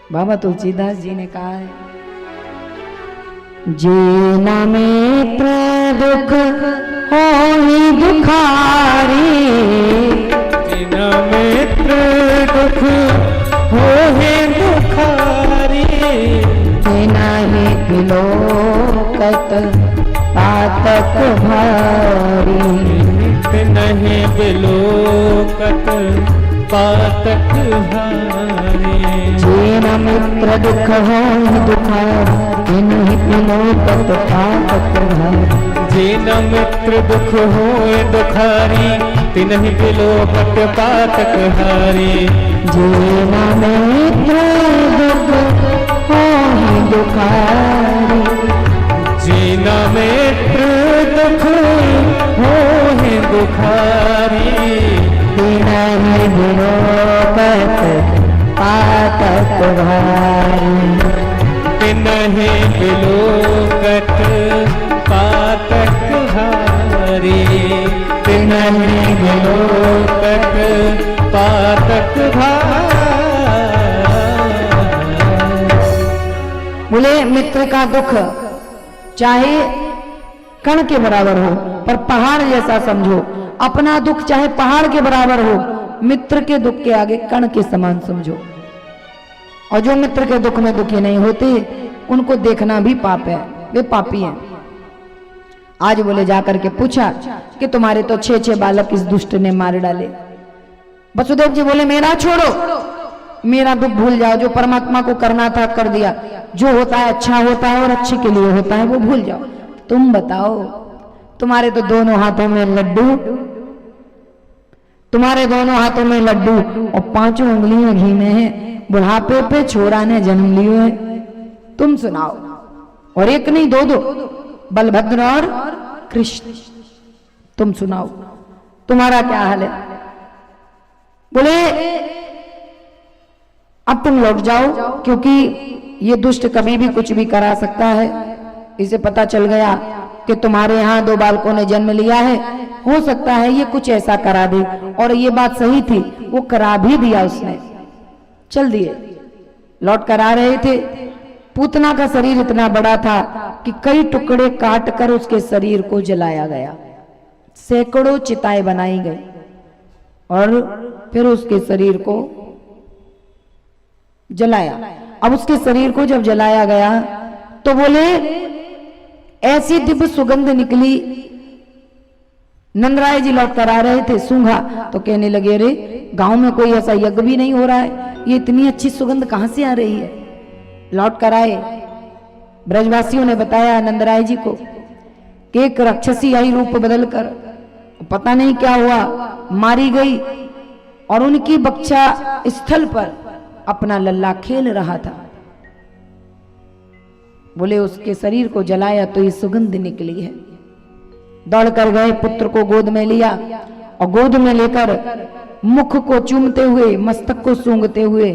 बाबा तुलसीदास जी ने कहा है, जे न मित्र दुख हो ही दुखारी, जे न मित्र दुख हो ही दुखारी, जे नहीं बिलोकत पातक भारी, नहीं बिलोकत पातक भारी, जे न मित्र दुख हो ही दुखारी, जे नहीं बिलोकत पातक भारी, जे न मित्र दुख हो दुखारी, तिन्हि बिलोकत पातक हारी, जे न मित्र दुख हो ही दुखारी, जे न मित्र दुख हो ही दुखारी, तिन्हि बिलोकत पातक भारी, तिन्हि बिलोकत पातक हारी, तिन्हि बिलोकत पातक भारी। बोले मित्र का दुख चाहे कण के बराबर हो पर पहाड़ जैसा समझो, अपना दुख चाहे पहाड़ के बराबर हो, मित्र के दुख के आगे कण के समान समझो। और जो मित्र के दुख में दुखी नहीं होते उनको देखना भी पाप है, वे पापी हैं। आज बोले जाकर के पूछा कि तुम्हारे तो 6 बालक इस दुष्ट ने मार डाले। वसुदेव जी बोले मेरा छोड़ो, मेरा दुख भूल जाओ, जो परमात्मा को करना था कर दिया, जो होता है अच्छा होता है और अच्छे के लिए होता है वो भूल जाओ। तुम बताओ, तुम्हारे तो दोनों हाथों में लड्डू, तुम्हारे दोनों हाथों में लड्डू और 5 उंगलियां घी में है, बुढ़ापे पे छोरा ने जन्म लियो है, तुम सुनाओ। और एक नहीं दो, बलभद्र और कृष्ण, तुम सुनाओ तुम्हारा क्या हाल है। बोले अब तुम लौट जाओ, क्योंकि ये दुष्ट कभी भी कुछ भी करा सकता है। इसे पता चल गया कि तुम्हारे यहाँ 2 बालकों ने जन्म लिया है, हो सकता है ये कुछ ऐसा करा दे। और ये बात सही थी, वो करा भी दिया उसने। चल दिए, लौट कर आ रहे थे। पूतना का शरीर इतना बड़ा था कि कई टुकड़े काट कर उसके शरीर को जलाया गया, सैकड़ों चिताएं बनाई गई और फिर उसके शरीर को जलाया। अब उसके शरीर को जब जलाया गया तो बोले ऐसी दिव्य सुगंध निकली। नंदराय जी लौट कर आ रहे थे, सूंघा तो कहने लगे रे गांव में कोई ऐसा यज्ञ भी नहीं हो रहा है, ये इतनी अच्छी सुगंध कहां से आ रही है। लौट कर आए, ब्रजवासियों ने बताया नंदराय जी को कि एक राक्षसी आई रूप बदलकर, पता नहीं क्या हुआ, मारी गई और उनकी बच्चा स्थल पर अपना लल्ला खेल रहा था। बोले उसके शरीर को जलाया तो ये सुगंध निकली है। दौड़ कर गए, पुत्र को गोद में लिया और गोद में लेकर मुख को चूमते हुए, मस्तक को सूंघते हुए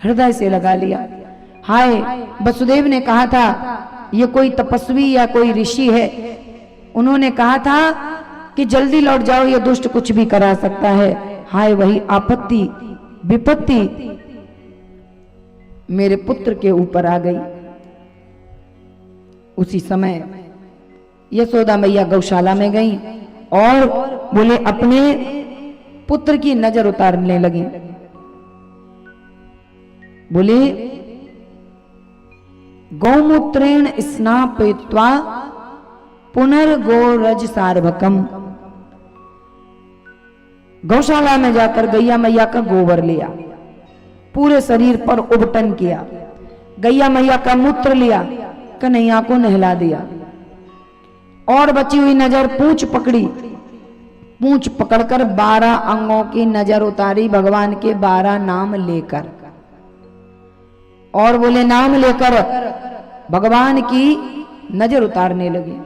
हृदय से लगा लिया। हाय, वसुदेव ने कहा था ये कोई तपस्वी या कोई ऋषि है, उन्होंने कहा था कि जल्दी लौट जाओ, ये दुष्ट कुछ भी करा सकता है। हाय, वही आपत्ति विपत्ति मेरे पुत्र के ऊपर आ गई। उसी समय यशोदा मैया गौशाला में गई और बोले अपने पुत्र की नजर उतारने लगी। बोले गौमूत्रेण स्नापयित्वा पुनर्गोरज सार्वकम। गौशाला में जाकर गैया मैया का गोबर लिया, पूरे शरीर पर उबटन किया, गैया मैया का मूत्र लिया, कन्हैया को नहला दिया और बची हुई नजर पूंछ पकड़ी, पूंछ पकड़कर 12 अंगों की नजर उतारी भगवान के 12 नाम लेकर। और बोले नाम लेकर भगवान की नजर उतारने लगी।